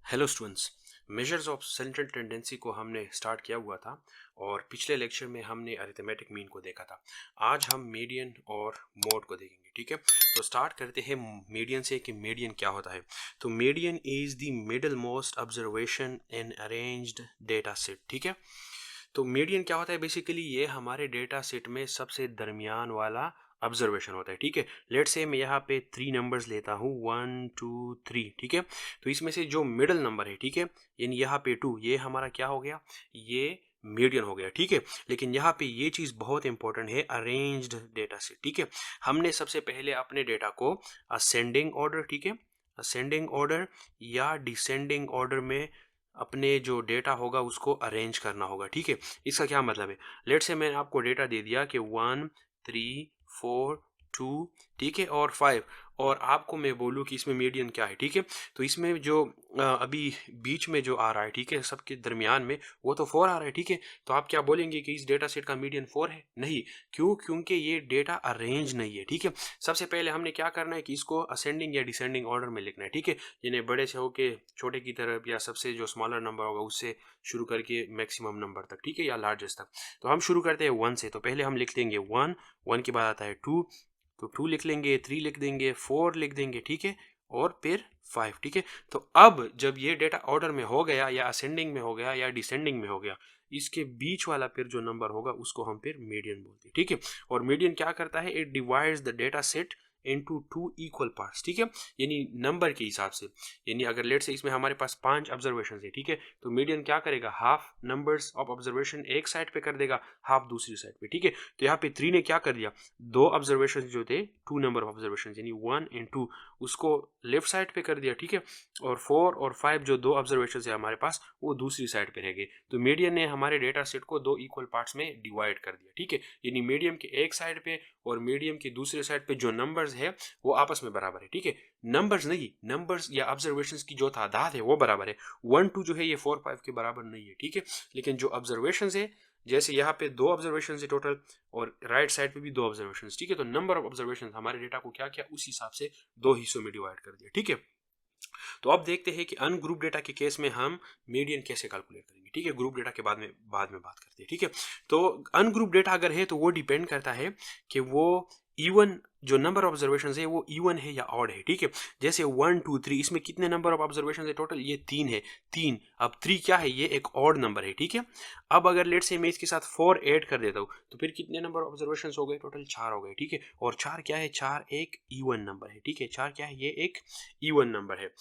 Hello students, measures of central tendency को हमने start किया हुआ था और पिछले लेक्चर में हमने अरिथमेटिक मीन को देखा था। आज हम मीडियन और मोड को देखेंगे। ठीक है, तो स्टार्ट करते हैं मीडियन से कि मीडियन क्या होता है। तो median is the middle most observation in arranged data set. ठीक है, तो मीडियन क्या होता है, बेसिकली ये हमारे डेटा सेट में सबसे दरमियान वाला ऑब्जर्वेशन होता है। ठीक है, लेट्स से मैं यहाँ पे 3 नंबर्स लेता हूँ, 1 2 3। ठीक है, तो इसमें से जो मिडल नंबर है, ठीक है, यानी यहाँ पे 2, ये हमारा क्या हो गया, ये मीडियन हो गया। ठीक है, लेकिन यहाँ पे ये चीज़ बहुत इंपॉर्टेंट है, अरेंज्ड डेटा से। ठीक है, हमने सबसे पहले अपने डेटा को असेंडिंग ऑर्डर, ठीक है, असेंडिंग ऑर्डर या डिसेंडिंग ऑर्डर में अपने जो डेटा होगा उसको अरेंज करना होगा। ठीक है, इसका क्या मतलब है, लेट से मैंने आपको डेटा दे दिया कि 1 3 4 2, ठीक है, और 5, और आपको मैं बोलूँ कि इसमें मीडियन क्या है। ठीक है, तो इसमें जो अभी बीच में जो आ रहा है, ठीक है, सबके दरमियान में वो तो 4 आ रहा है। ठीक है, तो आप क्या बोलेंगे कि इस डेटा सेट का मीडियन 4 है? नहीं, क्यों? क्योंकि ये डेटा अरेंज नहीं है। ठीक है, सबसे पहले हमने क्या करना है कि इसको असेंडिंग या डिसेंडिंग ऑर्डर में लिखना है। ठीक है, यानी बड़े से होके छोटे की तरफ या सबसे जो स्मॉलर नंबर होगा उससे शुरू करके मैक्सिमम नंबर तक, ठीक है, या लार्जेस्ट तक। तो हम शुरू करते हैं 1 से, तो पहले हम लिख देंगे 1, 1 के बाद आता है 2, तो 2 लिख लेंगे, 3 लिख देंगे, 4 लिख देंगे, ठीक है, और फिर 5। ठीक है, तो अब जब ये डेटा ऑर्डर में हो गया या असेंडिंग में हो गया या डिसेंडिंग में हो गया, इसके बीच वाला फिर जो नंबर होगा उसको हम फिर मीडियन बोलते हैं। ठीक है, और मीडियन क्या करता है, it divides the data set into 2 equal parts. ठीक है, यानी नंबर के हिसाब से, यानी अगर लेट से इसमें हमारे पास 5 ऑब्जर्वेशन है, ठीक है, तो मीडियन क्या करेगा, हाफ नंबर्स ऑफ ऑब्जर्वेशन एक साइड पे कर देगा, हाफ दूसरी साइड पे। ठीक है, तो यहाँ पे 3 ने क्या कर दिया, 2 ऑब्जर्वेशन जो थे, 2 नंबर ऑफ ऑब्जर्वेशन यानी 1 एंड 2, उसको लेफ्ट साइड पे कर दिया। ठीक है, और 4 और 5 जो 2 ऑब्जर्वेशन है हमारे पास, वो दूसरी साइड पे रह गए। तो मीडियन ने हमारे डेटा सेट को 2 इक्वल पार्ट्स में डिवाइड कर दिया। ठीक है, यानी मीडियम के एक साइड पे और मीडियम के दूसरे साइड पे जो नंबर्स है वो आपस में बराबर है। ठीक है, नंबर्स नहीं, नंबर्स या ऑब्जर्वेशंस की जो तादाद है वो बराबर है। 1 2 जो है ये 4 5 के बराबर नहीं है। ठीक है, लेकिन जो ऑब्जर्वेशंस है, जैसे यहाँ पे 2 ऑब्जर्वेशंस है टोटल और राइट साइड पे भी 2 ऑब्जर्वेशंस, ठीक है, तो नंबर ऑफ ऑब्जर्वेशंस हमारे डेटा को क्या किया, उस हिसाब से 2 हिस्सों में डिवाइड कर दिया। ठीक है, तो अब देखते हैं कि अनग्रुप डेटा के केस में हम मीडियन कैसे कैलकुलेट करेंगे। ठीक है, ग्रुप डेटा के बाद में बात करते हैं। ठीक है, तो अनग्रुप डेटा अगर है तो वो डिपेंड करता है कि वो इवन जो नंबर ऑफ ऑब्जर्वेशन है वो इवन है या ऑड है। ठीक है, जैसे 1 2 3, इसमें कितने नंबर ऑफ ऑब्जर्वेशन है टोटल, ये 3 है, 3। अब 3 क्या है, ये एक ऑड नंबर है। ठीक है, अब अगर लेट से मैं इसके साथ 4 ऐड कर देता हूँ तो फिर कितने नंबर ऑफ ऑब्जर्वेशन हो गए, टोटल 4 हो गए। ठीक है, और 4 क्या है, 4 एक इवन नंबर है। ठीक है, 4 क्या है, ये एक इवन नंबर है।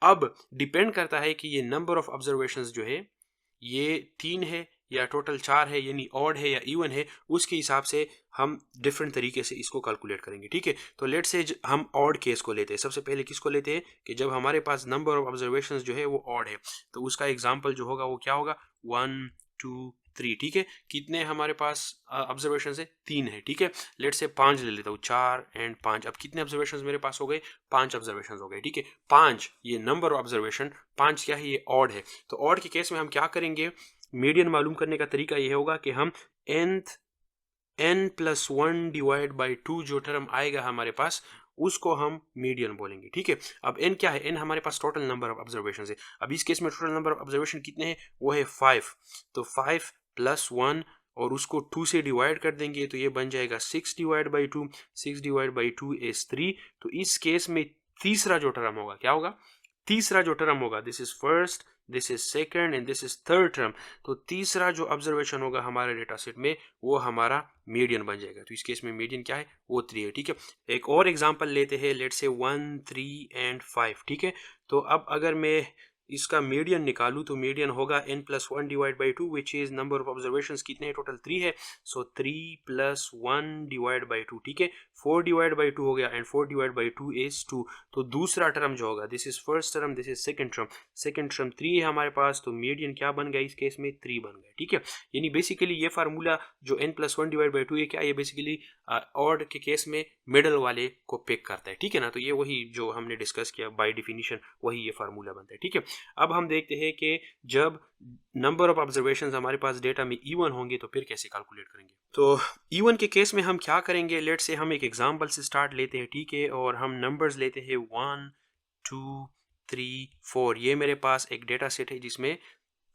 अब डिपेंड करता है कि ये नंबर ऑफ ऑब्जर्वेशंस जो है ये 3 है या टोटल 4 है, यानी ऑड है या इवन है, उसके हिसाब से हम डिफरेंट तरीके से इसको कैलकुलेट करेंगे। ठीक है, तो लेट से हम ऑड केस को लेते हैं। सबसे पहले किसको लेते हैं कि जब हमारे पास नंबर ऑफ ऑब्जर्वेशंस जो है वो ऑड है, तो उसका एग्जांपल जो होगा वो क्या होगा, 1 2 3। ठीक है, कितने हमारे पास ऑब्जर्वेशन है, 3 है। ठीक है, लेट से 5 ले लेता हूँ, 4 एंड 5। अब कितने ऑब्जर्वेशन मेरे पास हो गए, 5 ऑब्जर्वेशन हो गए। ठीक है, 5 ये नंबर ऑफ ऑब्जर्वेशन, 5 क्या है, ये ऑड है। तो ऑड के केस में हम क्या करेंगे, मीडियन मालूम करने का तरीका ये होगा कि हम n+1 डिवाइड बाई 2 जो टर्म आएगा हमारे पास उसको हम मीडियन बोलेंगे। ठीक है, अब n क्या है, n हमारे पास टोटल नंबर ऑफ ऑब्जर्वेशन है। अब इस केस में टोटल नंबर ऑफ ऑब्जर्वेशन कितने हैं, वो है 5, तो 5 + 1 और उसको 2 से डिवाइड कर देंगे तो ये बन जाएगा 6 divide by 2, 6 divide by 2 is 3। तो इस केस में तीसरा जो टर्म होगा क्या होगा, तीसरा जो टर्म होगा, this is first, this is second and this is third term, तो तीसरा जो ऑब्जर्वेशन होगा हमारे डेटा सेट में वो हमारा मीडियन बन जाएगा। तो इस केस में मीडियन क्या है, वो 3 है। ठीक है, एक और एग्जांपल लेते हैं, लेट्स से 1 3 एंड 5। ठीक है, तो अब अगर मैं इसका मीडियन निकालूं तो मीडियन होगा n+1 divide by 2 which is number of observations कितने हैं, टोटल 3 है, सो 3 + 1 डिवाइड बाई 2। ठीक है, 4 डिवाइड बाई 2 हो गया एंड 4 डिवाइड बाई 2 इज 2। तो दूसरा टर्म जो होगा, this is first term, this is second term, second term 3 है हमारे पास, तो मीडियन क्या बन गया इस केस में, 3 बन गया। ठीक है, यानी बेसिकली ये फार्मूला जो n+1 डिवाइड बाई 2 ये क्या है, ये बेसिकली ऑड के केस में मिडल वाले को पिक करता है। ठीक है ना, तो ये वही जो हमने डिस्कस किया बाय डेफिनेशन, वही ये फार्मूला बनता है। ठीक है, अब हम देखते हैं कि जब नंबर ऑफ ऑब्जर्वेशंस हमारे पास डेटा में इवन होंगे तो फिर कैसे कैलकुलेट करेंगे। तो इवन के केस में हम क्या करेंगे, लेट से हम एक एग्जांपल से स्टार्ट लेते हैं। ठीक है, और हम नंबर्स लेते हैं 1 2 3, 4, ये मेरे पास एक डेटा सेट है जिसमें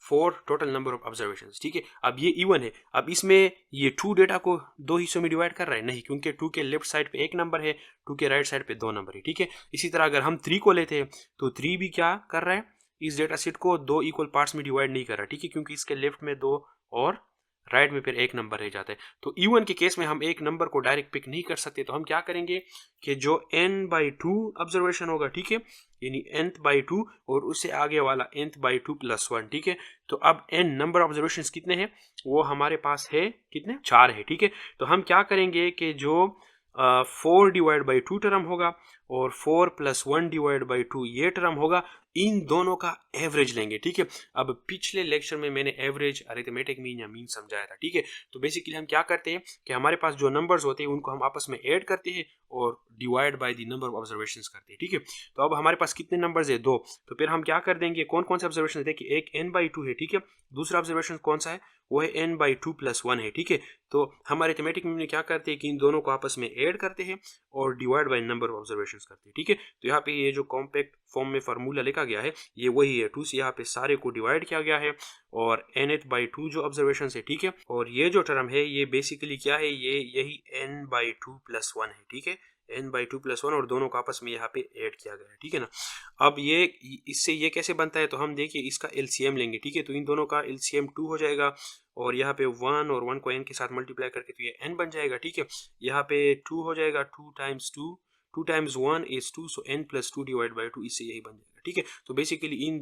4 टोटल नंबर ऑफ ऑब्जर्वेशंस, ठीक है। अब ये इवन है, अब इसमें ये 2 डेटा को 2 हिस्सों में डिवाइड कर रहा है नहीं, क्योंकि 2 के लेफ्ट साइड पे एक नंबर है, 2 के राइट साइड पे 2 नंबर है, ठीक है। इसी तरह अगर हम 3 को लेते हैं तो 3 भी क्या कर रहा है, इस डेटा सेट को 2 इक्वल पार्ट्स में डिवाइड नहीं कर रहा, ठीक है, क्योंकि इसके लेफ्ट में 2 और राइट में फिर एक नंबर रह जाता है। तो इवन के केस में हम एक नंबर को डायरेक्ट पिक नहीं कर सकते, तो हम क्या करेंगे कि जो n/2 ऑब्जर्वेशन होगा, ठीक है, यानी nth/2 और उससे आगे वाला nth/2 + 1, ठीक है। तो अब n नंबर ऑब्जर्वेशन कितने हैं, वो हमारे पास है कितने, 4 है, ठीक है। तो हम क्या करेंगे कि जो 4/2 टर्म होगा और 4 + 1/2 ये टर्म होगा, इन दोनों का एवरेज लेंगे, ठीक है। अब पिछले लेक्चर में मैंने एवरेज, अरिथमेटिक मीन या मीन समझाया था, ठीक है। तो बेसिकली हम क्या करते हैं कि हमारे पास जो नंबर्स होते हैं उनको हम आपस में ऐड करते हैं और divide by the number of observations करते हैं, ठीक है। तो अब हमारे पास कितने नंबर्स है, 2। तो फिर हम क्या कर देंगे, कौन कौन से ऑब्जर्वेशन है कि एक n/2 है, ठीक है। दूसरा ऑब्जर्वेशन कौन सा है, वो है n/2 + 1 है, ठीक है। तो हम अरिथमेटिक में क्या करते हैं कि इन दोनों को आपस में ऐड करते हैं और divide by number of observations करते हैं, ठीक है। तो यहाँ पे ये जो कॉम्पैक्ट फॉर्म में फार्मूला लिखा गया है ये वही है, 2 से यहाँ पे सारे को डिवाइड किया गया है और nth/2 जो ऑब्जर्वेशन है, ठीक है। और ये जो टर्म है ये बेसिकली क्या है, ये यही n/2 + 1 है, ठीक है, n/2 + 1 और दोनों को आपस में यहाँ पे ऐड किया गया है, ठीक है ना। अब ये इससे ये कैसे बनता है, तो हम देखिए इसका एलसीएम लेंगे, ठीक है। तो इन दोनों का एलसीएम 2 हो जाएगा और यहाँ पे 1 और 1 को n के साथ मल्टीप्लाई करके तो ये n बन जाएगा, ठीक है। यहाँ पे 2 हो जाएगा, 2 × 2, 2 × 1 = 2, सो n + 2/2, इससे यही बन जाएगा, ठीक है। तो बेसिकली इन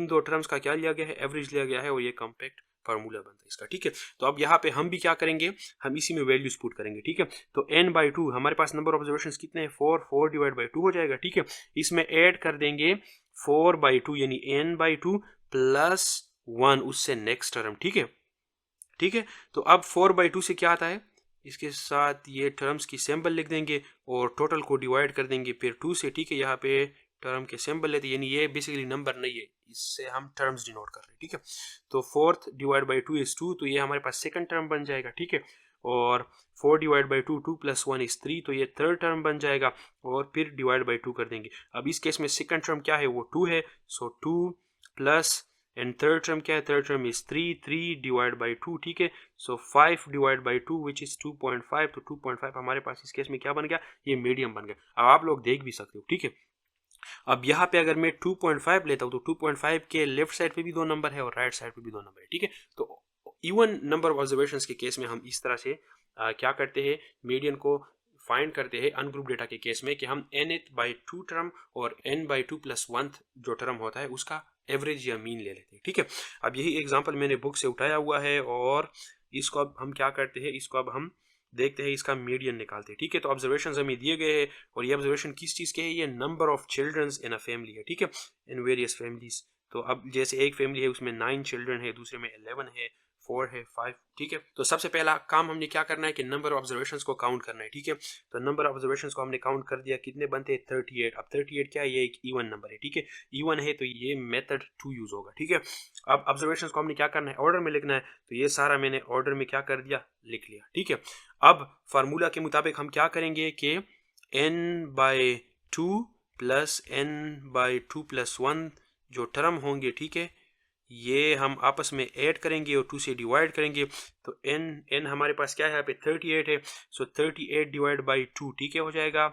दो टर्म्स का क्या लिया गया है, एवरेज लिया गया है और ये कॉम्पैक्ट फार्मूला बनता है इसका, ठीक है। तो अब यहाँ पे हम भी क्या करेंगे, हम इसी में वैल्यूज पुट करेंगे, ठीक है। तो n/2 हमारे पास नंबर ऑब्जर्वेशन कितने हैं, 4/2 हो जाएगा, ठीक है। इसमें ऐड कर देंगे 4/2 यानी n/2 + 1 उससे नेक्स्ट टर्म, ठीक है, ठीक है। तो अब 4/2 से क्या आता है, इसके साथ ये टर्म्स की सिंबल लिख देंगे और टोटल को डिवाइड कर देंगे फिर 2 से, ठीक है। यहाँ पे टर्म के सिंबल लेते हैं, यानी ये बेसिकली नंबर नहीं है, इससे हम टर्म्स डिनोट कर रहे हैं, ठीक है। तो 4/2 = 2, तो ये हमारे पास सेकंड टर्म बन जाएगा, ठीक है। और 4/2 2 + 1 = 3, तो ये थर्ड टर्म बन जाएगा और फिर डिवाइड बाई 2 कर देंगे। अब इस केस में सेकंड टर्म क्या है, वो 2 है, सो 2 प्लस एंड थर्ड टर्म क्या है, थर्ड टर्म इज 3/2, ठीक है। सो 5/2 विच इज 2.5, तो 2.5 हमारे पास इस केस में क्या बन गया, ये मीडियम बन गया। अब आप लोग देख भी सकते हो, ठीक है। अब यहाँ पे अगर मैं 2.5 लेता हूँ तो 2.5 के लेफ्ट साइड पे भी 2 नंबर है और राइट साइड पे भी 2 नंबर है, ठीक है। तो इवन नंबर ऑफ ऑब्जर्वेशंस के केस में हम इस तरह से क्या करते हैं, मीडियन को फाइंड करते हैं अनग्रुप डेटा के केस में कि हम nth/2 टर्म और n/2 + 1 जो टर्म होता है उसका एवरेज या मीन ले लेते हैं, ठीक है। अब यही एग्जांपल मैंने बुक से उठाया हुआ है और इसको अब हम क्या करते हैं, इसको अब हम देखते हैं, इसका मीडियन निकालते हैं, ठीक है। तो ऑब्जर्वेशन हमें दिए गए हैं और ये ऑब्जर्वेशन किस चीज़ के है, ये number of children's in a family है, ठीक है, इन वेरियस फैमिलीज। तो अब जैसे एक फैमिली है उसमें 9 चिल्ड्रन है, दूसरे में 11 है, 4 है, 5, ठीक है। तो सबसे पहला काम हमने क्या करना है कि नंबर ऑफ ऑब्जर्वेशंस को काउंट करना है, ठीक है। तो नंबर ऑफ ऑब्जर्वेशंस को हमने काउंट कर दिया, कितने बनते हैं, 38। अब 38 क्या है, ये एक इवन नंबर है, ठीक है, इवन है तो ये मेथड 2 यूज होगा, ठीक है। अब ऑब्जर्वेशंस को हमने क्या करना है, ऑर्डर में लिखना है, तो ये सारा मैंने ऑर्डर में क्या कर दिया, लिख लिया, ठीक है। अब फार्मूला के मुताबिक हम क्या करेंगे कि n/2 + n/2 + 1 जो टर्म होंगे, ठीक है, ये हम आपस में ऐड करेंगे और 2 से डिवाइड करेंगे। तो n हमारे पास क्या है, यहाँ पे 38 है, सो 38/2, ठीक है, हो जाएगा।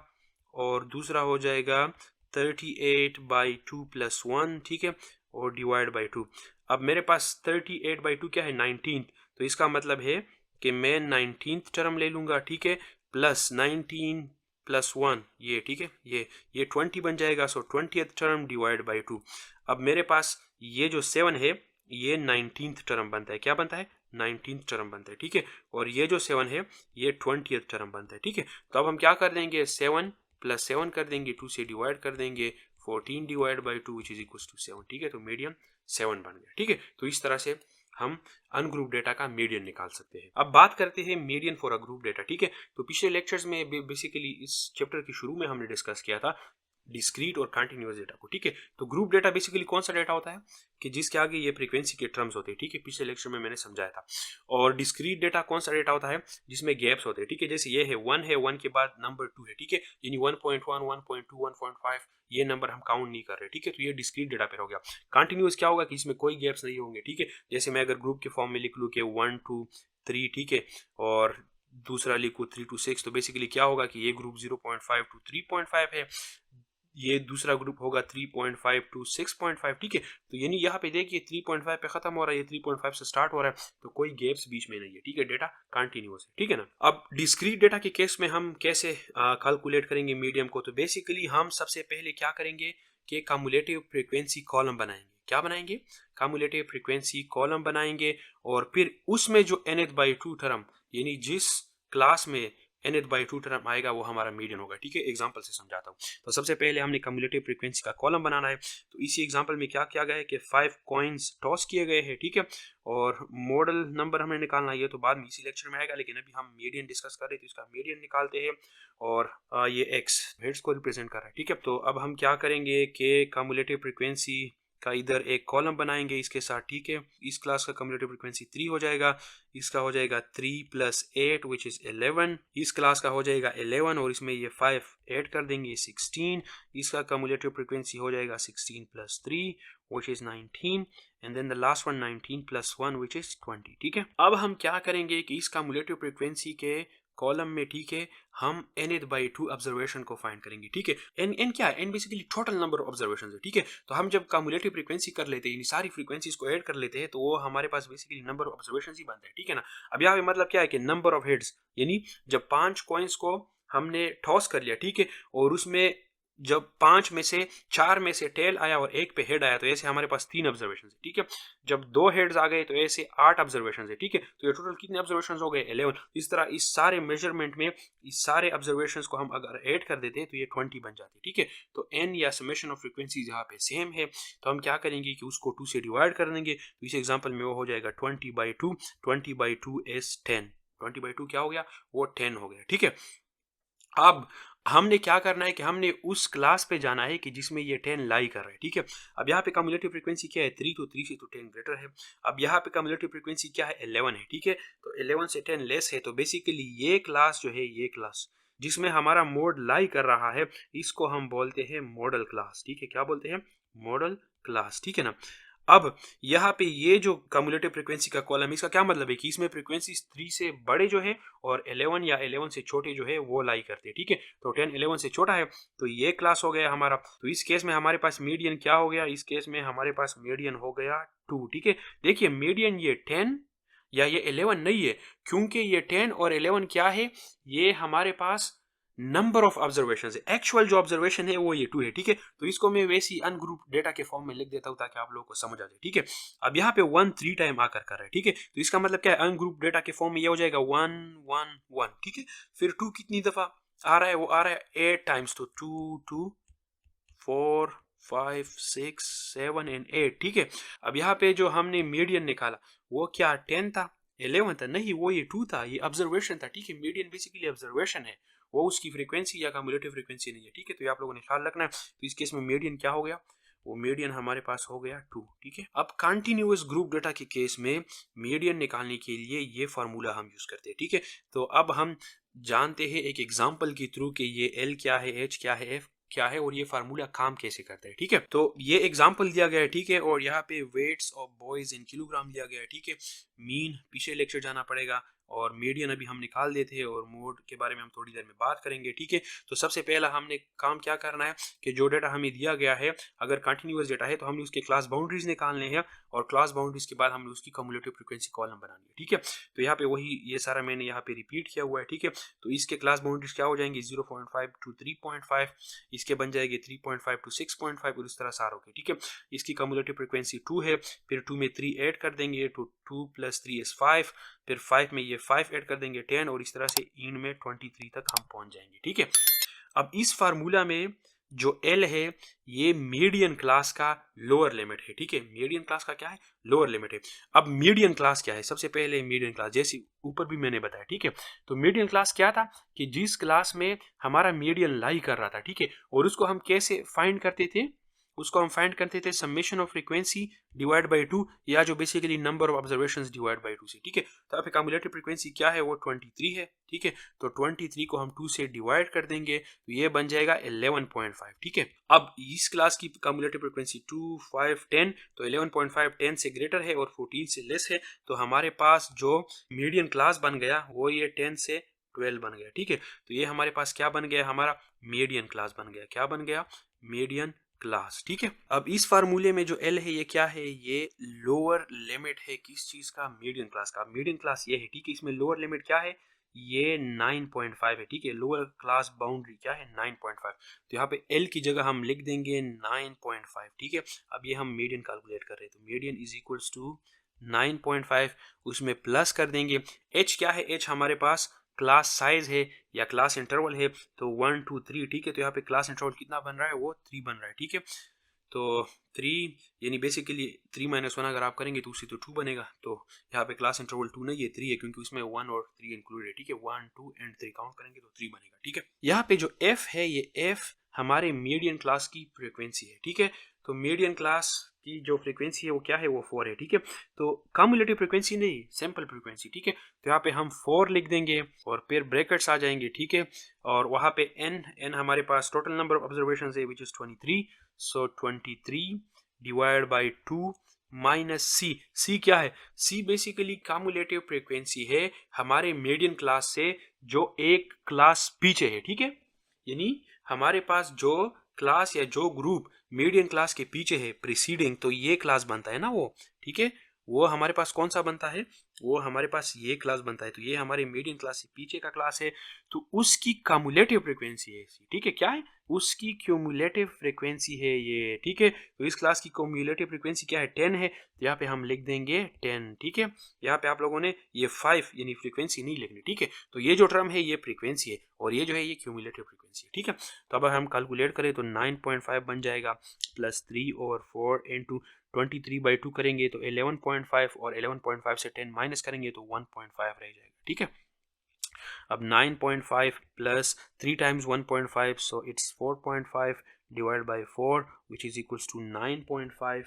और दूसरा हो जाएगा 38/2 + 1, ठीक है, और डिवाइड बाई 2। अब मेरे पास 38/2 क्या है, 19, तो इसका मतलब है कि मैं 19th टर्म ले लूँगा, ठीक है, प्लस 19 + 1 ये, ठीक है, ये 20 बन जाएगा, सो 20th टर्म डिवाइड बाई 2। अब मेरे पास ये जो 7 है ये 19th टर्म बनता है, क्या बनता है, 19th टर्म बनता है, ठीक है। और ये जो 7 है ये 20th टर्म बनता है, ठीक है। तो अब हम क्या कर देंगे, 7 + 7 कर देंगे, 2 से डिवाइड कर देंगे, 14 divide by 2 which is equal to 7, ठीक है। तो मीडियन 7 बन गया, ठीक है। तो इस तरह से हम अनग्रुप डेटा का मीडियन निकाल सकते हैं। अब बात करते हैं median for a group data, ठीक है। तो पिछले लेक्चर्स में बेसिकली इस चैप्टर के शुरू में हमने डिस्कस किया था डिस्क्रीट और कंटिन्यूअस डेटा को, ठीक है। तो ग्रुप डेटा बेसिकली कौन सा डेटा होता है कि जिसके आगे ये फ्रीक्वेंसी के टर्म्स होते हैं, ठीक है, पिछले लेक्चर में मैंने समझाया था। और डिस्क्रीट डेटा कौन सा डेटा होता है जिसमें गैप्स होते हैं, ठीक है, जैसे ये है 1 है, 1 के बाद नंबर 2 है, ठीक है, यानी 1.1 1.2 1.5 ये नंबर हम काउंट नहीं कर रहे, ठीक है। तो ये डिस्क्रीट डेटा पे हो गया। कंटिन्यूअस क्या होगा कि इसमें कोई गैप्स नहीं होंगे, ठीक है। जैसे मैं अगर ग्रुप के फॉर्म में लिख लूँ कि 1 2 3, ठीक है, और दूसरा लिखूँ 3 to 6, तो बेसिकली क्या होगा कि ये ग्रुप 0.5 to 3.5 है, ये दूसरा ग्रुप होगा 3.5 to 6.5, ठीक है। तो यानी यहाँ पे देखिए 3.5 पे खत्म हो रहा है, ये 3.5 से स्टार्ट हो रहा है, तो कोई गैप्स बीच में नहीं है, ठीक है, डेटा कंटिन्यूअस है, ठीक है ना। अब डिस्क्रीट डेटा के केस में हम कैसे कैलकुलेट करेंगे मीडियम को, तो बेसिकली हम सबसे पहले क्या करेंगे कि कम्युलेटिव फ्रीक्वेंसी कॉलम बनाएंगे। क्या बनाएंगे? कम्युलेटिव फ्रीक्वेंसी कॉलम बनाएंगे, और फिर उसमें जो nth/2 टर्म, यानी जिस क्लास में nth/2 टर्म आएगा वो हमारा मीडियन होगा, ठीक है। एग्जांपल से समझाता हूँ। तो सबसे पहले हमने कम्युलेटिव फ्रीक्वेंसी का कॉलम बनाना है। तो इसी एग्जांपल में क्या किया गया है कि 5 कॉइन्स टॉस किए गए हैं, ठीक है, और मॉडल नंबर हमें निकालना है, ये तो बाद में इसी लेक्चर में आएगा, लेकिन अभी हम मीडियन डिस्कस कर रहे थे, इसका मीडियन निकालते हैं। और ये x हेड्स को रिप्रेजेंट कर रहा है, ठीक है। तो अब हम क्या करेंगे कि कम्युलेटिव फ्रीक्वेंसी का इधर एक कॉलम बनाएंगे इसके साथ, ठीक है। इस क्लास का कम्युलेटिव फ्रीक्वेंसी 3 हो जाएगा, इसका हो जाएगा 3 + 8 विच इज 11, इस क्लास का हो जाएगा 11, और इसमें ये 5 ऐड कर देंगे 16, इसका कम्युलेटिव फ्रीक्वेंसी हो जाएगा 16 + 3 which is 19, and then the last one 19 + 1 which is 20, ठीक है। अब हम क्या करेंगे कि इस कम्युलेटिव फ्रीक्वेंसी के कॉलम में, ठीक है, हम nth/2 ऑब्जर्वेशन को फाइंड करेंगे, ठीक है। n क्या है? n basically total number of observation है, ठीक है। तो हम जब कम्युलेटिव फ्रीक्वेंसी कर लेते हैं, सारी फ्रीक्वेंसीज को ऐड कर लेते हैं, तो वो हमारे पास बेसिकली नंबर ऑफ ऑब्जर्वेशन ही बनता है, ठीक है ना। अब यहाँ पे मतलब क्या है कि नंबर ऑफ हेड्स, यानी जब 5 कॉइन्स को हमने टॉस कर लिया, ठीक है, और उसमें जब 5 में से 4 में से टेल आया और 1 पे हेड आया, तो ऐसे हमारे पास 3 ऑब्जर्वेशन है, ठीक है। जब 2 हेड्स आ गए तो ऐसे 8 ऑब्जर्वेशन है, ठीक है। तो ये टोटल कितने ऑब्जर्वेशन हो गए? 11। इस तरह इस सारे मेजरमेंट में इस सारे ऑब्जर्वेशन को हम अगर ऐड कर देते हैं तो ये 20 बन जाते हैं, ठीक है। तो n या समेशन ऑफ फ्रीक्वेंसीज यहाँ पे सेम है, तो हम क्या करेंगे कि उसको 2 से डिवाइड कर देंगे। तो इस एग्जाम्पल में वो हो जाएगा 20/2, 20/2 is 10, 20/2 क्या हो गया? वो 10 हो गया, ठीक है। अब हमने क्या करना है कि हमने उस क्लास पे जाना है कि जिसमें ये 10 लाई कर रहा है, ठीक है। अब यहाँ पे कम्युलेटिव फ्रीक्वेंसी क्या है? 3, तो 3 से तो 10 ग्रेटर है। अब यहाँ पे कम्युलेटिव फ्रीक्वेंसी क्या है? 11 है, ठीक है। तो 11 से 10 लेस है, तो बेसिकली ये क्लास जो है, ये क्लास जिसमें हमारा मोड लाई कर रहा है, इसको हम बोलते हैं मॉडल क्लास, ठीक है। क्या बोलते हैं? मॉडल क्लास, ठीक है ना। अब यहाँ पे ये जो कम्युलेटिव फ्रीक्वेंसी का कॉलम, इसका क्या मतलब है कि इसमें फ्रीक्वेंसी 3 से बड़े जो है और 11 या 11 से छोटे जो है वो लाई करते हैं, ठीक है। तो 10 11 से छोटा है, तो ये क्लास हो गया हमारा। तो इस केस में हमारे पास मीडियन क्या हो गया? इस केस में हमारे पास मीडियन हो गया 2, ठीक है। देखिए मीडियन ये 10 या ये 11 नहीं है, क्योंकि ये 10 और 11 क्या है? ये हमारे पास नंबर ऑफ ऑब्जर्वेशन है। एक्चुअल जो ऑब्जर्वेशन है वो ये 2 है, ठीक है। तो इसको मैं वैसी अनग्रुप डेटा के फॉर्म में लिख देता हूँ ताकि आप लोगों को समझ आ जाए, ठीक है। अब यहाँ पे 1 3 टाइम आकर कर रहा है, ठीक है। तो इसका मतलब क्या है? अनग्रुप डेटा के फॉर्म में ये हो जाएगा 1 1 1, ठीक है। फिर 2 कितनी दफा आ रहा है? वो आ रहा है 8 टाइम्स, तो 2 2 4 5 6 7 एंड 8, ठीक है। अब यहाँ पे जो हमने मीडियन निकाला वो क्या 10 था? 11 था? नहीं, वो ये 2 था, ये ऑब्जर्वेशन था, ठीक है। मीडियन बेसिकली ऑब्जर्वेशन है, वो उसकी फ्रीक्वेंसी या कम्युलेटिव फ्रीक्वेंसी नहीं है, ठीक है। तो ये आप लोगों ने ख्याल रखना है। तो इस केस में मीडियन क्या हो गया? वो मीडियन हमारे पास हो गया 2, ठीक है। अब कंटिन्यूअस ग्रुप डेटा के केस में मीडियन निकालने के लिए ये फार्मूला हम यूज करते हैं, ठीक है। तो अब हम जानते हैं एक एग्जांपल के थ्रू कि ये L क्या है, H क्या है, F क्या है, और ये फार्मूला काम कैसे करता है, ठीक है। तो ये एग्जांपल दिया गया है, ठीक है, और यहाँ पे weights of boys in kilogram दिया गया है, ठीक है। मीन पीछे लेक्चर जाना पड़ेगा, और मीडियन अभी हम निकाल देते हैं, और मोड के बारे में हम थोड़ी देर में बात करेंगे, ठीक है। तो सबसे पहला हमने काम क्या करना है कि जो डेटा हमें दिया गया है, अगर कंटिन्यूअस डेटा है तो हमने उसके क्लास बाउंड्रीज निकालने हैं, और क्लास बाउंड्रीज के बाद हमने उसकी कम्युलेटिव फ्रीक्वेंसी कॉलम बनानी है, ठीक है। तो यहाँ पे वही ये सारा मैंने यहाँ पे रिपीट किया हुआ है, ठीक है। तो इसके क्लास बाउंड्रीज क्या हो जाएंगे? 0.5 to 3.5, इसके बन जाएगी 3.5 to 6.5, और इस तरह सारों के, ठीक है। इसकी कम्युलेटिव फ्रीक्वेंसी 2 है, फिर 2 में 3 ऐड कर देंगे, तो 2 + 3 is 5, फिर 5 में ये 5 ऐड कर देंगे 10, और इस तरह से इन में 23 तक हम पहुंच जाएंगे, ठीक है। अब इस फार्मूला में जो L है ये मीडियन क्लास का लोअर लिमिट है, ठीक है। मीडियन क्लास का क्या है, लोअर लिमिट है। अब मीडियन क्लास क्या है, सबसे पहले मीडियन क्लास जैसे ऊपर भी मैंने बताया, ठीक है। तो मीडियन क्लास क्या था कि जिस क्लास में हमारा मीडियन लाई कर रहा था, ठीक है, और उसको हम कैसे फाइंड करते थे, उसको हम फाइंड करते थे summation of frequency divide by 2, या जो basically number of observations divide by 2 से, ठीक है। तो यहाँ पे कम्युलेटिव फ्रीक्वेंसी क्या है, वो 23 है, ठीक है। तो 23 को हम 2 से डिवाइड कर देंगे तो ये बन जाएगा 11.5, ठीक है। अब इस क्लास की कम्युलेटिव फ्रीक्वेंसी 2, 5, 10, तो 11.5 10 से ग्रेटर है और 14 से लेस है, तो हमारे पास जो मीडियन क्लास बन गया वो ये 10 से 12 बन गया, ठीक है। तो ये हमारे पास क्या बन गया, हमारा मीडियन क्लास बन गया, क्या बन गया, मीडियन क्लास, ठीक है। अब इस फार्मूले में जो L है ये क्या है, ये लोअर लिमिट है किस चीज का, मीडियन क्लास का। मीडियन क्लास ये है, ठीक है। इसमें लोअर लिमिट क्या है, ये 9.5 है, ठीक है। लोअर क्लास बाउंड्री क्या है, 9.5। तो यहाँ पे L की जगह हम लिख देंगे 9.5, ठीक है। अब ये हम मीडियन कैलकुलेट कर रहे हैं, तो मीडियन इज इक्वल्स टू 9.5, उसमें प्लस कर देंगे। H क्या है, H हमारे पास क्लास साइज है या क्लास इंटरवल है, तो 1 2 3, ठीक है। तो यहाँ पे क्लास इंटरवल कितना बन रहा है, वो 3 बन रहा है, ठीक है। तो 3 यानी बेसिकली 3 - 1 अगर आप करेंगे तो उससे तो 2 बनेगा, तो यहाँ पे क्लास इंटरवल 2 नहीं है, 3 है, क्योंकि उसमें 1 और 3 इंक्लूड है, ठीक है। 1 2 एंड 3 काउंट करेंगे तो 3 बनेगा, ठीक है। यहाँ पे जो F है, ये F हमारे मीडियन क्लास की फ्रीक्वेंसी है, ठीक है। तो मीडियन क्लास की जो फ्रीक्वेंसी है वो क्या है, वो 4 है, ठीक है। तो कम्युलेटिव फ्रीक्वेंसी नहीं, सैंपल फ्रीक्वेंसी, ठीक है। तो यहाँ पे हम 4 लिख देंगे और फिर ब्रैकेट्स आ जाएंगे, ठीक है। और वहाँ पे n हमारे पास टोटल नंबर ऑफ ऑब्जर्वेशन है which is 23, so 23 divide by 2 minus C क्या है, C बेसिकली कम्युलेटिव फ्रीक्वेंसी है हमारे मीडियन क्लास से जो एक क्लास पीछे है, ठीक है। यानी हमारे पास जो क्लास या जो ग्रुप मीडियन क्लास के पीछे है प्रीसीडिंग, तो ये क्लास बनता है ना वो, ठीक है। वो हमारे पास कौन सा बनता है, वो हमारे पास ये क्लास बनता है। तो ये हमारे मीडियन क्लास से पीछे का क्लास है, तो उसकी कम्युलेटिव फ्रीक्वेंसी है, ठीक है। क्या है, उसकी क्यूमुलेटिव फ्रीक्वेंसी है ये, ठीक है। तो इस क्लास की क्यूमुलेटिव फ्रीक्वेंसी क्या है, 10 है। तो यहाँ पे हम लिख देंगे 10, ठीक है। यहाँ पे आप लोगों ने ये 5 यानी फ्रीक्वेंसी नहीं लिखनी, ठीक है। तो ये जो टर्म है ये फ्रीक्वेंसी है और ये जो है ये क्यूमुलेटिव फ्रीक्वेंसी है, ठीक है। तो अब हम कैलकुलेट करें तो 9.5 बन जाएगा, प्लस 3 और 4 इंटू 23/2 करेंगे तो 11.5, और 11.5 से 10 माइनस करेंगे तो 1.5 रह जाएगा, ठीक है। अब 9.5 plus 3 times 1.5, so it's 4.5 divide by 4 which is equals to 9.5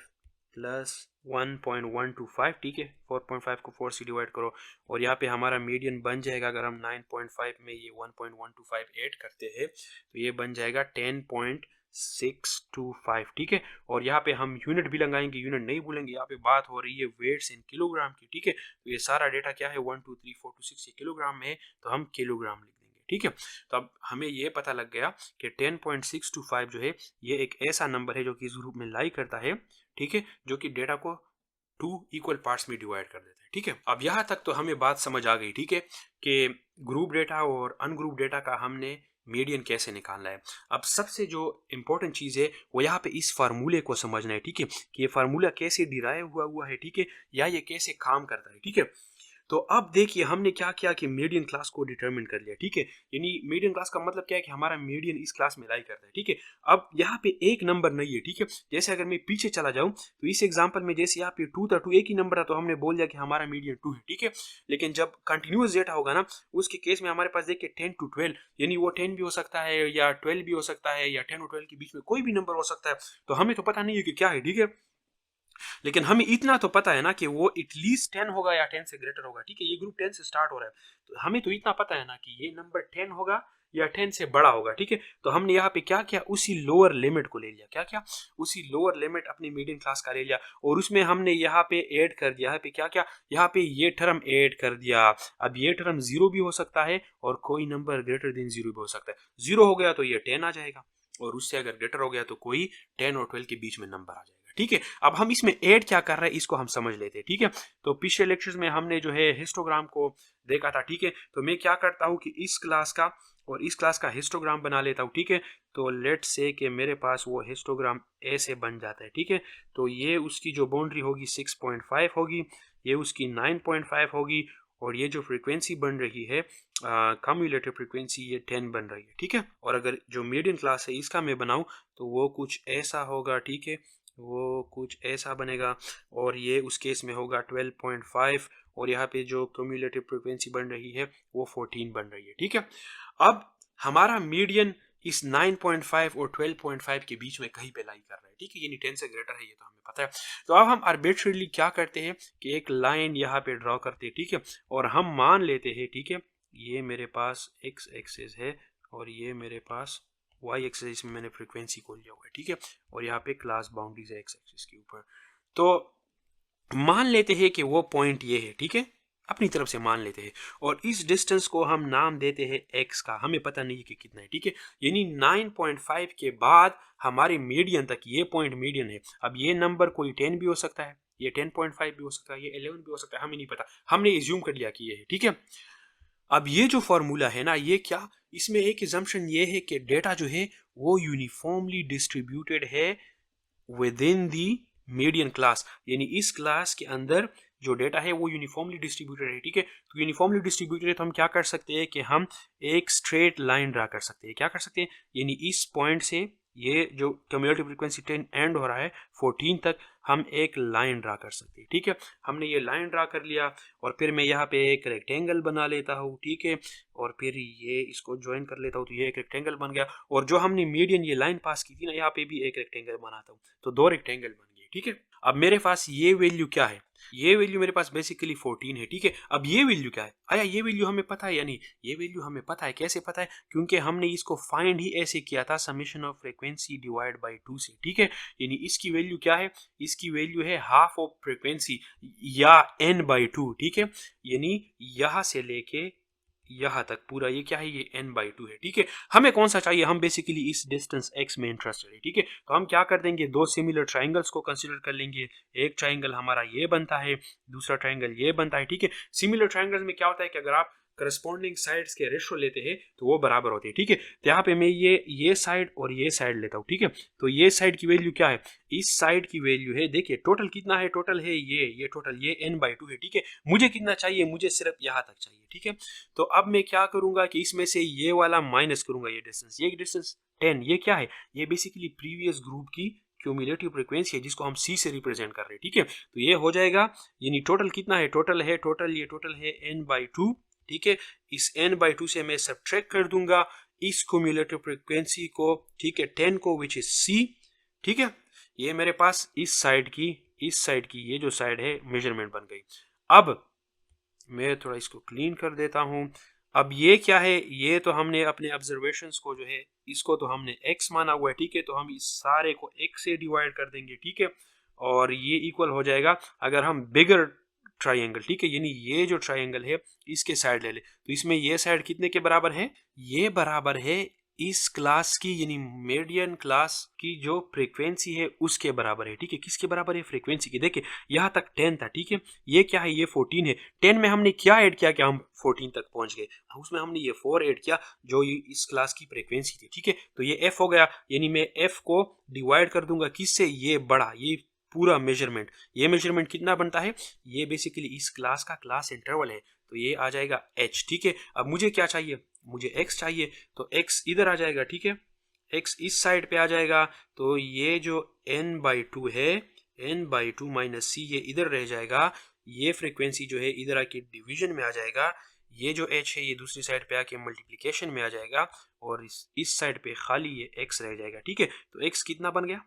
plus 1.125, ठीक है। 4.5 को 4 से डिवाइड करो और यहाँ पे हमारा मीडियन बन जाएगा, अगर हम 9.5 में ये 1.125 ऐड करते हैं तो ये बन जाएगा 10.625, ठीक है। और यहाँ पे हम यूनिट भी लगाएंगे, यूनिट नहीं भूलेंगे, यहाँ पे बात हो रही है वेट्स इन किलोग्राम की, ठीक है। तो ये सारा डेटा क्या है, 1 2 3 4 2 6 ये किलोग्राम में है, तो हम किलोग्राम लिख देंगे, ठीक है। तो अब हमें ये पता लग गया कि 10.625 जो है ये एक ऐसा नंबर है जो कि इस ग्रुप में लाई करता है, ठीक है, जो कि डेटा को 2 इक्वल पार्ट्स में डिवाइड कर देता है, ठीक है। अब यहाँ तक तो हमें बात समझ आ गई, ठीक है, कि ग्रुप डेटा और अनग्रुप डेटा का हमने मीडियन कैसे निकालना है। अब सबसे जो इंपॉर्टेंट चीज़ है वो यहाँ पे इस फार्मूले को समझना है, ठीक है, कि ये फार्मूला कैसे डिराइव हुआ है, ठीक है, या ये कैसे काम करता है, ठीक है। तो अब देखिए हमने क्या किया कि मीडियन क्लास को डिटरमिन कर लिया, ठीक है। यानी मीडियन क्लास का मतलब क्या है कि हमारा मीडियन इस क्लास में लाई करता है, ठीक है। अब यहाँ पे एक नंबर नहीं है, ठीक है। जैसे अगर मैं पीछे चला जाऊं तो इस एग्जांपल में जैसे यहाँ पे 2 था, 2 एक ही नंबर था, तो हमने बोल दिया कि हमारा मीडियन 2 है, ठीक है। लेकिन जब कंटिन्यूअस डेटा होगा ना उसके केस में हमारे पास देखिए 10 to 12, यानी वो 10 भी हो सकता है या 12 भी हो सकता है या 10 और 12 के बीच में कोई भी नंबर हो सकता है। तो हमें तो पता नहीं है कि क्या है, ठीक है। लेकिन हमें इतना तो पता है ना कि वो एटलीस्ट 10 होगा या 10 से ग्रेटर होगा, ठीक है। ये ग्रुप 10 से स्टार्ट हो रहा है, तो हमें तो इतना पता है ना कि ये नंबर 10 होगा या 10 से बड़ा होगा, ठीक है। तो हमने यहाँ पे क्या किया, उसी लोअर लिमिट को ले लिया, क्या क्या, उसी लोअर लिमिट अपनी मीडियन क्लास का ले लिया और उसमें हमने यहाँ पे ऐड कर दिया, यहाँ पे क्या क्या, यहाँ पे ये टर्म ऐड कर दिया। अब ये टर्म 0 भी हो सकता है और कोई नंबर ग्रेटर देन 0 भी हो सकता है। 0 हो गया तो ये 10 आ जाएगा और उससे अगर ग्रेटर हो गया तो कोई 10 और 12 के बीच में नंबर आ जाएगा, ठीक है। अब हम इसमें ऐड क्या कर रहे हैं इसको हम समझ लेते हैं, ठीक है। तो पिछले लेक्चर्स में हमने जो है हिस्टोग्राम को देखा था, ठीक है। तो मैं क्या करता हूँ कि इस क्लास का और इस क्लास का हिस्टोग्राम बना लेता हूँ, ठीक है। तो लेट्स से कि मेरे पास वो हिस्टोग्राम ऐसे बन जाता है, ठीक है। तो ये उसकी जो बाउंड्री होगी 6.5 होगी, ये उसकी 9.5 होगी और ये जो फ्रीक्वेंसी बन रही है कम्युलेटिव फ्रीक्वेंसी ये 10 बन रही है, ठीक है। और अगर जो मीडियन क्लास है इसका मैं बनाऊं तो वो कुछ ऐसा होगा, ठीक है, वो कुछ ऐसा बनेगा। और ये उस केस में होगा 12.5 और यहाँ पे जो क्यूमुलेटिव फ्रीक्वेंसी बन रही है वो 14 बन रही है, ठीक है। अब हमारा मीडियन इस 9.5 और 12.5 के बीच में कहीं पे लाई कर रहा है, ठीक है, यानी 10 से ग्रेटर है, ये तो हमें पता है। तो अब हम आर्बिट्रेरीली क्या करते हैं कि एक लाइन यहाँ पे ड्रॉ करते हैं, ठीक है, और हम मान लेते हैं, ठीक है, ये मेरे पास एक्स एक्सिस है और ये मेरे पास वाई एक्सिस, इसमें मैंने फ्रीक्वेंसी को लिया हुआ है, ठीक है, और यहाँ पे क्लास बाउंड्रीज है एक्स एक्सिस के ऊपर। तो मान लेते हैं कि वो पॉइंट ये है, ठीक है, अपनी तरफ से मान लेते हैं और इस डिस्टेंस को हम नाम देते हैं x का, हमें पता नहीं है कि कितना है, ठीक है, यानी 9.5 के बाद हमारे मीडियन तक ये पॉइंट मीडियन है। अब ये नंबर कोई 10 भी हो सकता है, ये 10.5 भी हो सकता है, ये 11 भी हो सकता है, हमें नहीं पता, हमने एज्यूम कर लिया कि ये है, ठीक है। अब ये जो फॉर्मूला है ना, ये क्या, इसमें एक एजम्पशन ये है कि डेटा जो है वो यूनिफॉर्मली डिस्ट्रीब्यूटेड है with in the median class, यानी इस क्लास के अंदर जो डेटा है वो यूनिफॉर्मली डिस्ट्रीब्यूटेड है, ठीक है। तो यूनिफॉर्मली डिस्ट्रीब्यूटेड है तो हम क्या कर सकते हैं कि हम एक स्ट्रेट लाइन ड्रा कर सकते हैं, क्या कर सकते हैं, यानी इस पॉइंट से ये जो क्यूमुलेटिव फ्रीक्वेंसी 10 एंड हो रहा है 14 तक हम एक लाइन ड्रा कर सकते हैं, ठीक है। हमने ये लाइन ड्रा कर लिया और फिर मैं यहाँ पे एक रेक्टेंगल बना लेता हूँ, ठीक है, और फिर ये इसको ज्वाइन कर लेता हूँ, तो ये एक रेक्टेंगल बन गया। और जो हमने मीडियन ये लाइन पास की थी ना, यहाँ पे भी एक रेक्टेंगल बनाता हूँ, तो दो रेक्टेंगल बन गए, ठीक है। अब मेरे पास ये वैल्यू क्या है, ये वैल्यू मेरे पास बेसिकली 14 है, ठीक है। अब ये वैल्यू क्या है, आया ये वैल्यू हमें पता है या नहीं, ये वैल्यू हमें पता है। कैसे पता है, क्योंकि हमने इसको फाइंड ही ऐसे किया था, summation of frequency divide by 2 से, ठीक है। यानी इसकी वैल्यू क्या है, इसकी वैल्यू है हाफ ऑफ फ्रीक्वेंसी या n/2, ठीक है, यानी यहां से लेके यहाँ तक पूरा ये क्या है, ये n/2 है, ठीक है। हमें कौन सा चाहिए, हम बेसिकली इस डिस्टेंस x में इंटरेस्टेड है, ठीक है। तो हम क्या कर देंगे, दो सिमिलर ट्राइंगल्स को कंसीडर कर लेंगे। एक ट्राइंगल हमारा ये बनता है, दूसरा ट्राइंगल ये बनता है, ठीक है। सिमिलर ट्राइंगल्स में क्या होता है कि अगर आप करस्पॉन्डिंग साइड्स के रेशो लेते हैं तो वो बराबर होते हैं, ठीक है। तो यहाँ पे मैं ये साइड और ये साइड लेता हूँ, ठीक है। तो ये साइड की वैल्यू क्या है, इस साइड की वैल्यू है, देखिए टोटल कितना है, टोटल है ये टोटल ये n/2 है, ठीक है। मुझे कितना चाहिए, मुझे सिर्फ यहाँ तक चाहिए, ठीक है। तो अब मैं क्या करूंगा कि इसमें से ये वाला माइनस करूंगा, ये डिस्टेंस 10, ये क्या है, ये बेसिकली प्रीवियस ग्रुप की क्यूमुलेटिव फ्रीक्वेंसी है जिसको हम c से रिप्रेजेंट कर रहे हैं, ठीक है। तो ये हो जाएगा, यानी टोटल कितना है, टोटल ये टोटल है n/2, ठीक है। इस n/2 से मैं सब्ट्रैक्ट कर दूंगा इस क्यूमुलेटिव फ्रीक्वेंसी को, ठीक है, 10 को, विच इज c, ठीक है। ये मेरे पास इस साइड की ये जो साइड है मेजरमेंट बन गई। अब मैं थोड़ा इसको क्लीन कर देता हूं। अब ये क्या है, ये तो हमने अपने ऑब्जर्वेशंस को जो है इसको तो हमने x माना हुआ है, ठीक है। तो हम इस सारे को x से डिवाइड कर देंगे, ठीक है, और ये इक्वल हो जाएगा अगर हम बिगर ट्राइंगल, ठीक है, यानी ये जो ट्राइंगल है इसके साइड ले ले, तो इसमें ये साइड कितने के बराबर है, ये बराबर है इस क्लास की, यानी मीडियन क्लास की जो फ्रीक्वेंसी है उसके बराबर है, ठीक है। किसके बराबर है, फ्रीक्वेंसी की। देखिए यहाँ तक 10 था, ठीक है, ये क्या है, ये 14 है। 10 में हमने क्या ऐड किया कि हम 14 तक पहुंच गए, उसमें हमने ये 4 ऐड किया जो ये इस क्लास की फ्रीक्वेंसी थी, ठीक है। तो ये f हो गया, यानी मैं f को डिवाइड कर दूंगा किससे, ये बड़ा, ये पूरा मेजरमेंट, ये मेजरमेंट कितना बनता है, ये बेसिकली इस क्लास का क्लास इंटरवल है, तो ये आ जाएगा h, ठीक है। अब मुझे क्या चाहिए, मुझे x चाहिए, तो x इधर आ जाएगा, ठीक है, x इस साइड पे आ जाएगा, तो ये जो n/2 है, n/2 माइनस c, ये इधर रह जाएगा, ये फ्रीक्वेंसी जो है इधर आके डिवीजन में आ जाएगा, ये जो h है ये दूसरी साइड पे आके मल्टीप्लिकेशन में आ जाएगा, और इस साइड पे खाली ये x रह जाएगा, ठीक है। तो x कितना बन गया,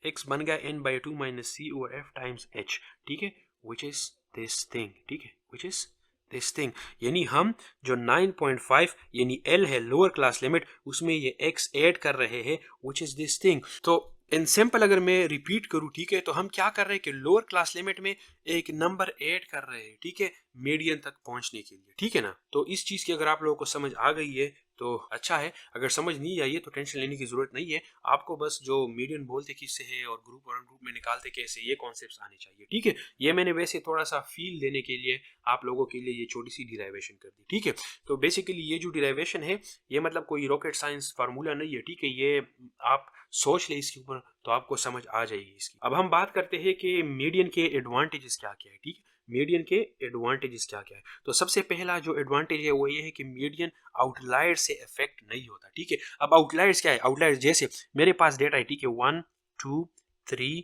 x बन गया n/2 minus c over f times h, ठीक है, विच इज दिस थिंग, ठीक है, विच इज दिस थिंग। यानी हम जो 9.5 यानी L है लोअर क्लास लिमिट, उसमें ये x ऐड कर रहे हैं, विच इज दिस थिंग। तो इन सिंपल अगर मैं रिपीट करूं, ठीक है, तो हम क्या कर रहे हैं कि लोअर क्लास लिमिट में एक नंबर ऐड कर रहे हैं, ठीक है, मीडियन तक पहुंचने के लिए, ठीक है ना। तो इस चीज की अगर आप लोगों को समझ आ गई है तो अच्छा है, अगर समझ नहीं आई है तो टेंशन लेने की जरूरत नहीं है, आपको बस जो मीडियन बोलते किससे है और ग्रुप और ग्रुप में निकालते कैसे, ये कॉन्सेप्ट्स आने चाहिए, ठीक है। ये मैंने वैसे थोड़ा सा फील देने के लिए आप लोगों के लिए ये छोटी सी डिराइवेशन कर दी, ठीक है। तो बेसिकली ये जो डिराइवेशन है ये मतलब कोई रॉकेट साइंस फार्मूला नहीं है, ठीक है, ये आप सोच ले इसके ऊपर तो आपको समझ आ जाएगी इसकी। अब हम बात करते हैं कि मीडियन के एडवांटेजेस क्या क्या है, ठीक है। मीडियन के एडवांटेजेस क्या क्या है। तो सबसे पहला जो एडवांटेज है वो ये है कि मीडियन आउटलायर से इफेक्ट नहीं होता, ठीक है। अब आउटलायर्स क्या है, आउटलायर्स जैसे मेरे पास डेटा है, ठीक है, 1 2 3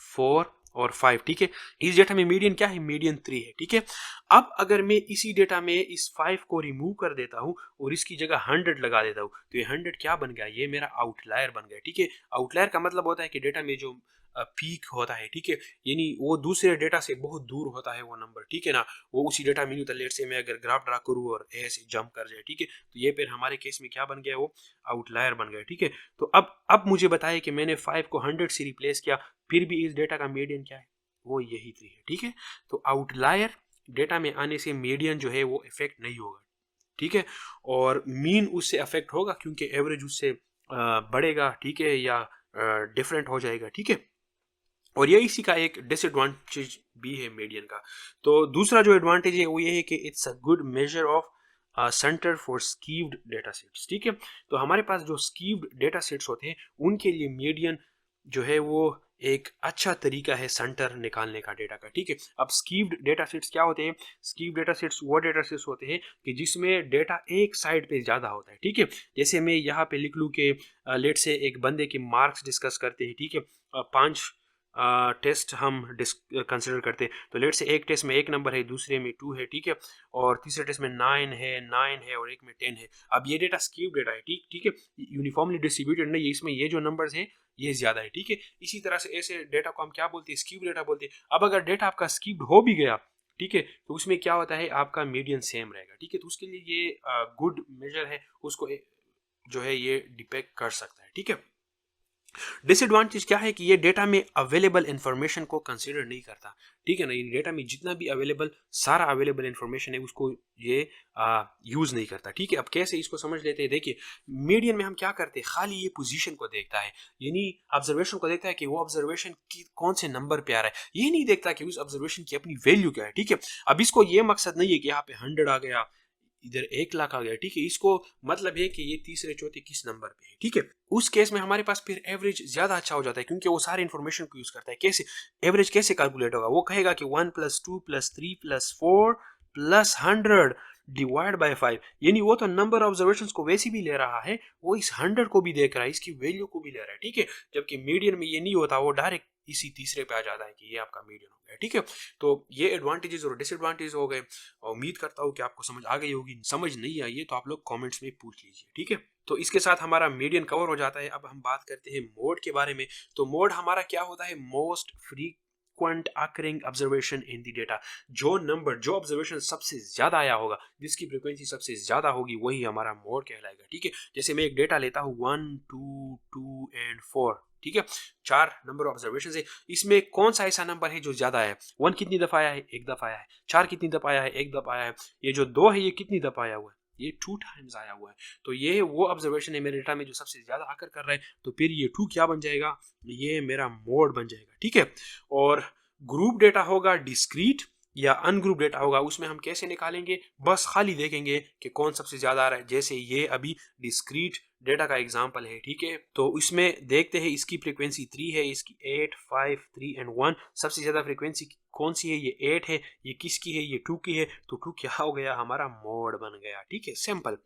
4 और 5, ठीक है। इस डेटा में मीडियन क्या है, मीडियन 3 है, ठीक है। अब अगर मैं इसी डेटा में इस 5 को रिमूव कर देता हूँ और इसकी जगह 100 लगा देता हूँ, तो ये 100 क्या बन गया, ये मेरा आउटलायर बन गया, ठीक है। आउटलायर का मतलब होता है कि डेटा में जो पीक होता है, ठीक है, यानी वो दूसरे डेटा से बहुत दूर होता है वो नंबर, ठीक है ना, वो उसी डेटा में नहीं होता। लेट से मैं अगर ग्राफ ड्रा करूँ और ऐसे जंप कर जाए, ठीक है, तो ये फिर हमारे केस में क्या बन गया, वो आउटलायर बन गया, ठीक है। तो अब मुझे बताया कि मैंने 5 को 100 से रिप्लेस किया, फिर भी इस डेटा का मीडियन क्या है, वो यही 3 है, ठीक है। तो आउटलायर डेटा में आने से मीडियन जो है वो इफेक्ट नहीं होगा, ठीक है। और मीन उससे अफेक्ट होगा क्योंकि एवरेज उससे बढ़ेगा, ठीक है, या डिफरेंट हो जाएगा, ठीक है। और ये इसी का एक डिसएडवांटेज भी है मीडियन का। तो दूसरा जो एडवांटेज है वो ये है कि it's a good measure of centre for skewed data sets, ठीक है। तो हमारे पास जो स्कीव्ड डेटा सेट्स होते हैं उनके लिए मीडियन जो है वो एक अच्छा तरीका है सेंटर निकालने का डेटा का, ठीक है। अब स्कीव्ड डेटा सेट्स क्या होते हैं, स्कीव्ड डेटा सेट्स वो डेटा सेट्स होते हैं कि जिसमें डेटा एक साइड पे ज्यादा होता है, ठीक है। जैसे मैं यहाँ पे लिख लूँ कि लेट से एक बंदे के मार्क्स डिस्कस करते हैं, ठीक है, 5 टेस्ट हम कंसिडर करते हैं, तो लेट से एक टेस्ट में 1 नंबर है, दूसरे में 2 है, ठीक है, और तीसरे टेस्ट में 9 है और एक में 10 है। अब ये डेटा स्क्यूड डेटा है, ठीक ठीक है, यूनिफॉर्मली डिस्ट्रीब्यूटेड नहीं है, इसमें ये जो नंबर्स हैं ये ज्यादा है, ठीक है। इसी तरह से ऐसे डेटा को हम क्या बोलते हैं, स्क्यूड डेटा बोलते हैं। अब अगर डेटा आपका स्क्यूड हो भी गया, ठीक है, तो उसमें क्या होता है, आपका मीडियन सेम रहेगा, ठीक है। तो उसके लिए ये गुड मेजर है, उसको जो है ये डिपेक्ट कर सकता है, ठीक है। डिसएडवांटेज क्या है कि ये डेटा में अवेलेबल इंफॉर्मेशन को कंसीडर नहीं करता, ठीक है ना। ये डेटा में जितना भी अवेलेबल सारा अवेलेबल इंफॉर्मेशन है उसको ये यूज नहीं करता, ठीक है। अब कैसे इसको समझ लेते हैं, देखिए मीडियन में हम क्या करते हैं, खाली ये पोजीशन को देखता है, यानी ऑब्जर्वेशन को देखता है कि वो ऑब्जर्वेशन की कौन से नंबर पे आ रहा है, ये नहीं देखता कि उस ऑब्जर्वेशन की अपनी वैल्यू क्या है, ठीक है। अब इसको ये मकसद नहीं है कि यहाँ पे 100 आ गया, इधर 1 लाख आ गया, ठीक है, इसको मतलब है कि ये तीसरे चौथे किस नंबर पे है, ठीक है। उस केस में हमारे पास फिर एवरेज ज्यादा अच्छा हो जाता है क्योंकि वो सारे इंफॉर्मेशन को यूज करता है। कैसे एवरेज कैसे कैलकुलेट होगा, वो कहेगा कि 1+2+3+4+100 डिवाइड बाय 5, यानी वो तो नंबर ऑब्जर्वेशन को वैसे भी ले रहा है, वो इस 100 को भी देख रहा है, इसकी वैल्यू को भी ले रहा है, ठीक है। जबकि मीडियन में ये नहीं होता, वो डायरेक्ट इसी तीसरे पे आ जाता है कि ये आपका मीडियन हो गया, ठीक है। तो ये एडवांटेजेस और डिसएडवांटेज हो गए, और उम्मीद करता हूँ कि आपको समझ आ गई होगी। समझ नहीं आई है तो आप लोग कमेंट्स में पूछ लीजिए, ठीक है। तो इसके साथ हमारा मीडियन कवर हो जाता है। अब हम बात करते हैं मोड के बारे में। तो मोड हमारा क्या होता है, most frequent occurring observation in the data. जो ऑब्जर्वेशन सबसे ज्यादा आया होगा, जिसकी फ्रीक्वेंसी सबसे ज्यादा होगी, वही हमारा मोड कहलाएगा, ठीक है। जैसे मैं एक डेटा लेता हूँ 1 2 2 एंड 4, ठीक है, 4 नंबर ऑब्जर्वेशन है, इसमें कौन सा ऐसा नंबर है जो ज्यादा आया है। 1 कितनी दफा आया है, 1 दफा आया है। 4 कितनी दफा आया है, 1 दफा आया है। ये जो 2 है ये कितनी दफा आया हुआ है, ये 2 टाइम्स आया हुआ है। तो ये वो ऑब्जर्वेशन है मेरे डेटा में जो सबसे ज्यादा आकर कर रहा है, तो फिर ये 2 क्या बन जाएगा, ये मेरा मोड बन जाएगा, ठीक है। और ग्रुप डेटा होगा डिस्क्रीट या अनग्रुप डेटा होगा, उसमें हम कैसे निकालेंगे, बस खाली देखेंगे कि कौन सबसे ज्यादा आ रहा है। जैसे ये अभी डिस्क्रीट डेटा का एग्जांपल है, ठीक है, तो इसमें देखते हैं इसकी फ्रीक्वेंसी 3 है, इसकी 8 5 3 एंड 1, सबसे ज्यादा फ्रीक्वेंसी कौन सी है, ये 8 है। ये किसकी है, ये 2 की है, तो 2 क्या हो गया, हमारा मोड बन गया, ठीक है, सिंपल।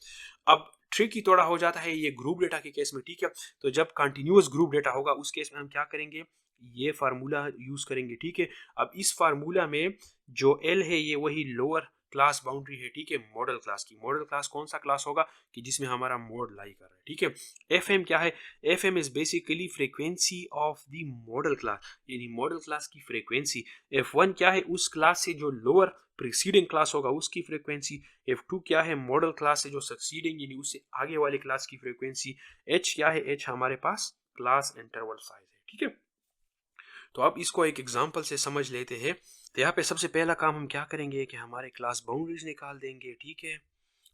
अब ट्रिकी थोड़ा हो जाता है ये ग्रुप डेटा के केस में, ठीक है। तो जब कंटिन्यूअस ग्रुप डेटा होगा उस केस में हम क्या करेंगे, ये फार्मूला यूज करेंगे, ठीक है। अब इस फार्मूला में जो एल है ये वही लोअर क्लास बाउंड्री है, ठीक है, मॉडल क्लास की। मॉडल क्लास कौन सा क्लास होगा कि जिसमें हमारा मोड लाई कर रहा है, ठीक है। एफ एम क्या है, F M is basically frequency of the modal class, यानी मॉडल क्लास की फ्रीक्वेंसी। एफ वन क्या है, उस क्लास से जो लोअर प्रीसीडिंग क्लास होगा उसकी फ्रीक्वेंसी। एफ टू क्या है, मॉडल क्लास से जो सक्सीडिंग यानी उससे आगे वाले क्लास की फ्रीक्वेंसी। एच क्या है, एच हमारे पास क्लास इंटरवल साइज है, ठीक है। तो अब इसको एक एग्जांपल से समझ लेते हैं। तो यहाँ पे सबसे पहला काम हम क्या करेंगे कि हमारे क्लास बाउंड्रीज निकाल देंगे, ठीक है।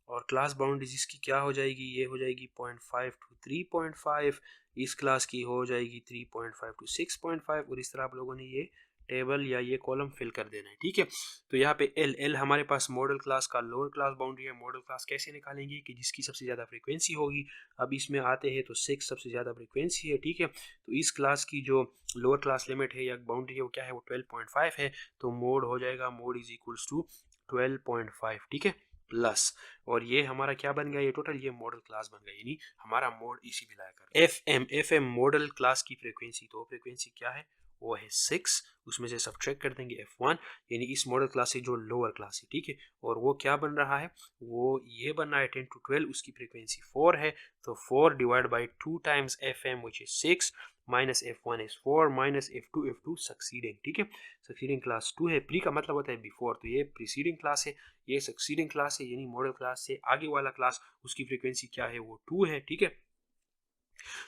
और क्लास बाउंड्रीज इसकी क्या हो जाएगी, ये हो जाएगी 0.5 टू 3.5, इस क्लास की हो जाएगी 3.5 टू 6.5, और इस तरह आप लोगों ने ये टेबल या ये कॉलम फिल कर देना है, ठीक है। तो यहाँ पे एल एल हमारे पास मॉडल क्लास का लोअर क्लास बाउंड्री है। मॉडल क्लास कैसे निकालेंगे कि जिसकी सबसे ज़्यादा फ्रीक्वेंसी होगी। अब इसमें आते हैं तो 6 सबसे ज़्यादा फ्रीक्वेंसी है, ठीक है। तो इस क्लास की जो लोअर क्लास लिमिट है या बाउंड्री है वो क्या है, वो 12.5 है। तो मोड हो जाएगा मोड इज इक्वल्स टू 12.5, ठीक है, प्लस, और ये हमारा क्या बन गया, ये टोटल ये मॉडल क्लास बन गया, यानी हमारा मोड इसी भी लाया कर। एफ एम मॉडल क्लास की फ्रीक्वेंसी, तो फ्रीक्वेंसी क्या है, वो है 6, उसमें से सब्ट्रैक्ट कर देंगे F1, यानी इस मॉडल क्लास से जो लोअर क्लास है, ठीक है। और वो क्या बन रहा है, वो ये बन रहा है 10 to 12, उसकी फ्रीक्वेंसी 4 है। तो 4 divide by 2 times FM which is 6 minus F1 is 4 minus F2 succeeding, ठीक है। सक्सीडिंग क्लास 2 है, प्री का मतलब होता है बिफोर, तो ये प्रीसीडिंग क्लास है, ये सक्सीडिंग क्लास है, यानी मॉडल क्लास से आगे वाला क्लास उसकी फ्रीक्वेंसी क्या है, वो 2 है, ठीक है।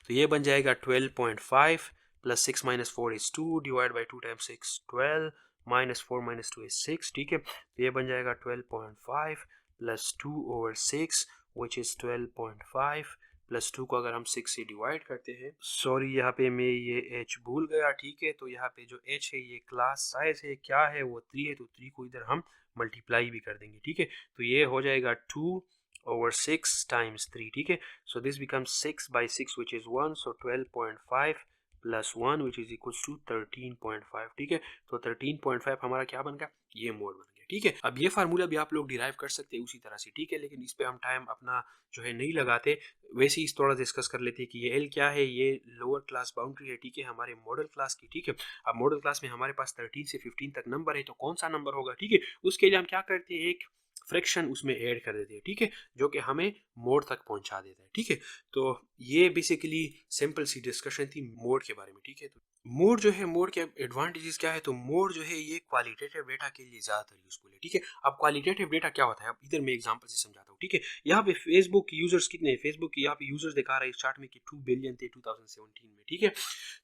तो ये बन जाएगा 12.5 plus 6 minus 4 is 2 divide by 2 times 6 12 minus 4 minus 2 is 6, ठीक है। तो ये बन जाएगा 12.5 plus 2 over 6 which is 12.5 plus 2 को अगर हम 6 से डिवाइड करते हैं, सॉरी यहाँ पे मैं ये h भूल गया, ठीक है। तो यहाँ पे जो h है ये क्लास साइज है, क्या है, वो 3 है, तो 3 को इधर हम मल्टीप्लाई भी कर देंगे, ठीक है। तो ये हो जाएगा 2 over 6 times 3, ठीक है। So this becomes 6 by 6 which is 1, so 12.5 plus 1 which is equals to 13.5, ठीक है। तो 13.5 हमारा क्या बन गया, ये मोड बन गया, ठीक है। अब ये फार्मूला भी आप लोग डिराइव कर सकते हैं उसी तरह से, ठीक है, लेकिन इस पे हम टाइम अपना जो है नहीं लगाते। वैसे ही थोड़ा डिस्कस कर लेते हैं कि ये एल क्या है, ये लोअर क्लास बाउंड्री है, ठीक है, हमारे मॉडल क्लास की, ठीक है। अब मॉडल क्लास में हमारे पास 13 से 15 तक नंबर है, तो कौन सा नंबर होगा, ठीक है। उसके लिए हम क्या करते हैं, एक फ्रैक्शन उसमें ऐड कर देते हैं, ठीक है, जो कि हमें मोड तक पहुंचा देता है, ठीक है। तो ये बेसिकली सिंपल सी डिस्कशन थी मोड के बारे में, ठीक है। तो मोड जो है, मोड के एडवांटेजेस क्या है, तो मोड जो है ये क्वालिटेटिव डेटा के लिए ज़्यादातर यूजफुल है, ठीक है। अब क्वालिटेटिव डेटा क्या होता है, अब इधर मैं एग्जांपल से समझाता हूँ, ठीक है। यहाँ पे फेसबुक यूजर्स कितने हैं, फेसबुक के यहाँ पे यूजर्स दिखा रहा है इस चार्ट में कि 2 बिलियन थे 2017 में, ठीक है।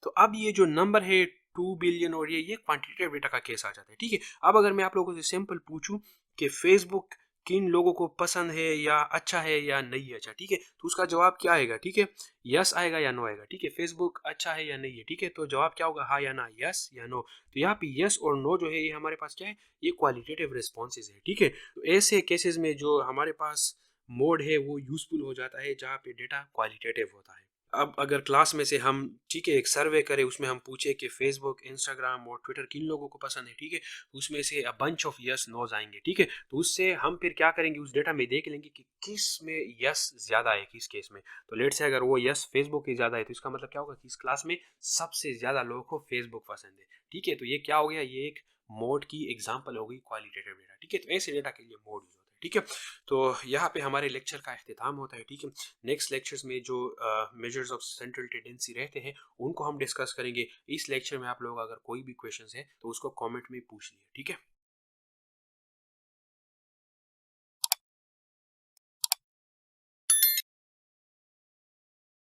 तो अब ये जो नंबर है 2 बिलियन और ये क्वांटिटेटिव डेटा का केस आ जाता है, ठीक है। अब अगर मैं आप लोगों से सिंपल पूछूं कि फेसबुक किन लोगों को पसंद है या अच्छा है या नहीं अच्छा, ठीक है, तो उसका जवाब क्या आएगा, ठीक है, यस आएगा या नो आएगा, ठीक है। फेसबुक अच्छा है या नहीं है, ठीक है, तो जवाब क्या होगा, हाँ या ना, यस या नो। तो यहाँ पे यस और नो जो है ये हमारे पास क्या है, ये क्वालिटेटिव रिस्पॉन्सेज है, ठीक है। तो ऐसे केसेस में जो हमारे पास मोड है वो यूजफुल हो जाता है जहाँ पे डेटा क्वालिटेटिव होता है। अब अगर क्लास में से हम, ठीक है, एक सर्वे करें, उसमें हम पूछे कि फेसबुक, इंस्टाग्राम और ट्विटर किन लोगों को पसंद है, ठीक है, उसमें से a bunch of yes nos आएंगे, ठीक है। तो उससे हम फिर क्या करेंगे, उस डेटा में देख लेंगे कि किस में यस ज़्यादा है, किस केस में। तो लेट से अगर वो यस फेसबुक की ज़्यादा है, तो इसका मतलब क्या होगा कि इस क्लास में सबसे ज़्यादा लोगों को फेसबुक पसंद है, ठीक है। तो ये क्या हो गया, ये एक मोड की एग्जाम्पल हो गई, क्वालिटेटिव डेटा, ठीक है। तो ऐसे डेटा के लिए मोड यूज होता है, ठीक है। तो यहाँ पे हमारे लेक्चर का अख्तिताम होता है, ठीक है। नेक्स्ट लेक्चर्स में जो मेजर्स ऑफ सेंट्रल टेंडेंसी रहते हैं उनको हम डिस्कस करेंगे। इस लेक्चर में आप लोग अगर कोई भी क्वेश्चंस है तो उसको कमेंट में पूछ लिए, ठीक है।